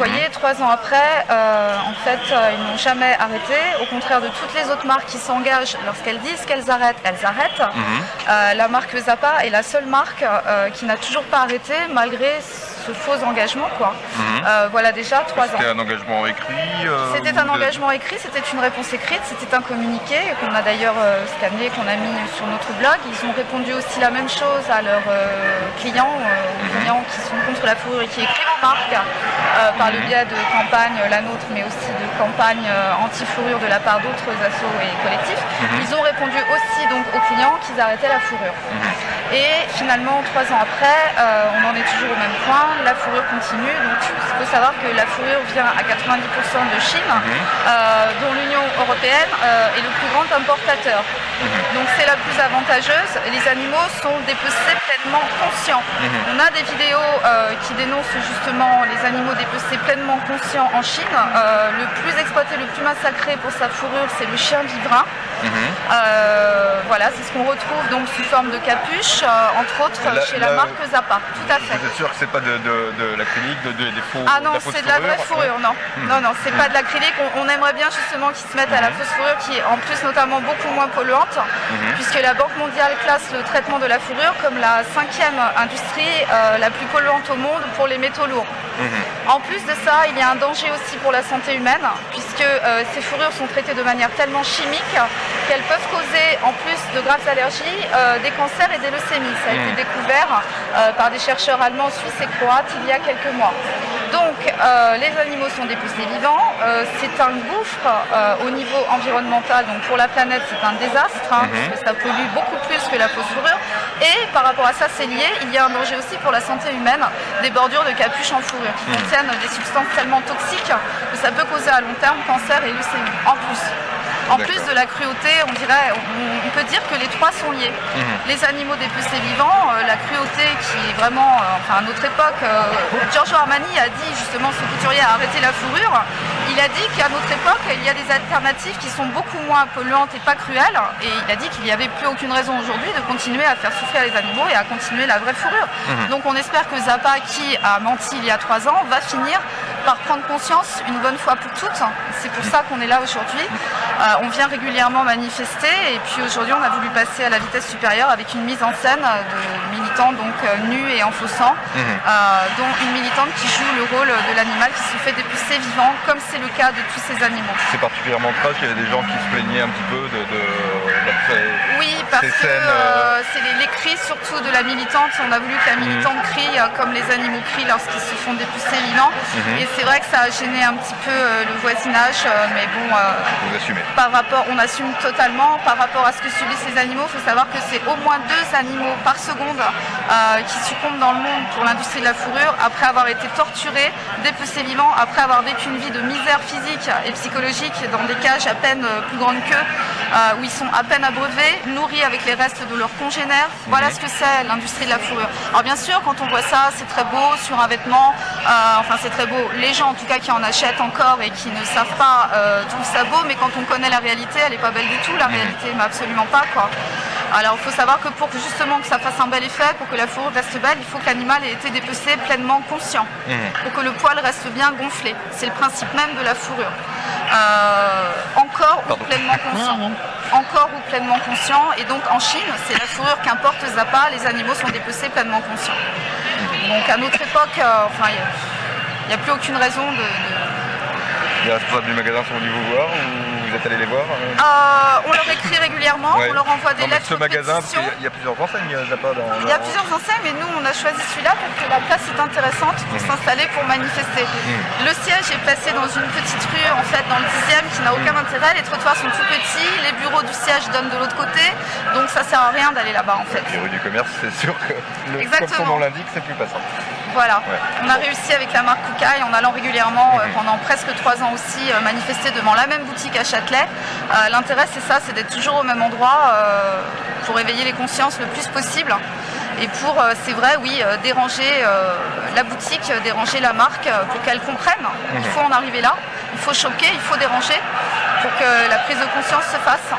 voyez, 3 ans après, en fait, ils n'ont jamais arrêté. Au contraire de toutes les autres marques qui s'engagent, lorsqu'elles disent qu'elles arrêtent, elles arrêtent. La marque Zappa est la seule marque qui n'a toujours pas arrêté malgré ce faux engagement, quoi. Voilà déjà 3 ans. C'était un engagement écrit C'était un engagement écrit, c'était une réponse écrite, c'était un communiqué qu'on a d'ailleurs scanné, qu'on a mis sur notre blog. Ils ont répondu aussi la même chose à leurs clients, clients qui sont contre la fourrure et qui écrivent aux marques par le biais de campagnes, la nôtre, mais aussi de campagnes anti-fourrure de la part d'autres assos et collectifs. Ils ont répondu aussi donc aux clients qu'ils arrêtaient la fourrure. Et finalement, 3 ans après, on en est toujours au même point. La fourrure continue. Donc, il faut savoir que la fourrure vient à 90% de Chine, dont l'Union européenne est le plus grand importateur. Donc, c'est la plus avantageuse. Les animaux sont dépecés pleinement conscients. On a des vidéos qui dénoncent justement les animaux dépecés pleinement conscients en Chine. Le plus exploité, le plus massacré pour sa fourrure, c'est le chien vivrin. Voilà, c'est ce qu'on retrouve donc sous forme de capuche, entre autres chez la marque Zappa. Tout à fait. Vous êtes sûr que c'est pas de l'acrylique, des faux? Ah non, c'est de la vraie fourrure, non. Non, c'est pas de l'acrylique. On aimerait bien justement qu'ils se mettent à la fausse fourrure, qui est en plus notamment beaucoup moins polluante, puisque la Banque mondiale classe le traitement de la fourrure comme la 5e industrie la plus polluante au monde pour les métaux lourds. En plus de ça, il y a un danger aussi pour la santé humaine, puisque ces fourrures sont traitées de manière tellement chimique qu'elles peuvent causer, en plus de graves allergies, des cancers et des leucémies. Ça a été découvert par des chercheurs allemands, suisses et croates il y a quelques mois. Donc, les animaux sont dépecés vivants. C'est un gouffre au niveau environnemental. Donc, pour la planète, c'est un désastre, parce que ça pollue beaucoup plus que la fausse fourrure. Et par rapport à ça, c'est lié. Il y a un danger aussi pour la santé humaine des bordures de capuche en fourrure qui contiennent des substances tellement toxiques que ça peut causer à long terme cancer et leucémie. En plus de la cruauté, on peut dire que les trois sont liés. Les animaux dépecés vivants, la cruauté qui est vraiment, à notre époque, Giorgio Armani a dit justement, ce couturier a arrêté la fourrure. Il a dit qu'à notre époque, il y a des alternatives qui sont beaucoup moins polluantes et pas cruelles. Et il a dit qu'il n'y avait plus aucune raison aujourd'hui de continuer à faire souffrir les animaux et à continuer la vraie fourrure. Donc on espère que Zappa, qui a menti il y a 3 ans, va finir par prendre conscience une bonne fois pour toutes. C'est pour ça qu'on est là aujourd'hui. On vient régulièrement manifester et puis aujourd'hui on a voulu passer à la vitesse supérieure avec une mise en scène de militants donc nus et en faux sang, dont une militante qui joue le rôle de l'animal qui se fait dépecer vivant, comme c'est le cas de tous ces animaux. C'est particulièrement trash, il y avait des gens qui se plaignaient un petit peu Oui, parce que c'est les cris surtout de la militante. On a voulu que la militante crie comme les animaux crient lorsqu'ils se font dépecer vivants. Et c'est vrai que ça a gêné un petit peu le voisinage, mais bon, vous assumez. On assume totalement par rapport à ce que subissent ces animaux. Il faut savoir que c'est au moins 2 animaux par seconde qui succombent dans le monde pour l'industrie de la fourrure après avoir été torturés, dépecés vivants, après avoir vécu une vie de misère physique et psychologique dans des cages à peine plus grandes qu'eux, où ils sont à peine abreuvés, nourris avec les restes de leurs congénères. Voilà ce que c'est l'industrie de la fourrure. Alors bien sûr, quand on voit ça, c'est très beau sur un vêtement, c'est très beau. Les gens en tout cas qui en achètent encore et qui ne savent pas trouvent ça beau, mais quand on connaît la réalité, elle n'est pas belle du tout, la réalité, mais absolument pas, quoi. Alors il faut savoir que pour justement que ça fasse un bel effet, pour que la fourrure reste belle, il faut que l'animal ait été dépecé pleinement conscient, pour que le poil reste bien gonflé. C'est le principe même de la fourrure. Encore ou pleinement conscient. Encore ou pleinement conscient. Et donc en Chine, c'est la fourrure qu'importe Zappa, les animaux sont dépecés pleinement conscients. Donc à notre époque, il n'y a plus aucune raison de... Les responsables du magasin sont venus vous voir ou vous êtes allés les voir? On leur écrit régulièrement, on leur envoie des lettres. Ce magasin, parce qu'il y a plusieurs enseignes Zappa dans... Il y a plusieurs enseignes, mais nous on a choisi celui-là parce que la place est intéressante pour s'installer, pour manifester. Le siège est placé dans une petite rue, en fait, dans le 10e, qui n'a aucun intérêt. Les trottoirs sont tout petits, les bureaux du siège donnent de l'autre côté, donc ça sert à rien d'aller là-bas, en fait. Les rues du commerce, c'est sûr que, comme son nom l'indique, c'est plus passant. Voilà, on a réussi avec la marque Kukai en allant régulièrement pendant presque 3 ans aussi manifester devant la même boutique à Châtelet. L'intérêt c'est ça, c'est d'être toujours au même endroit pour éveiller les consciences le plus possible et pour, c'est vrai, oui, déranger la boutique, déranger la marque pour qu'elle comprenne. Il faut en arriver là, il faut choquer, il faut déranger pour que la prise de conscience se fasse.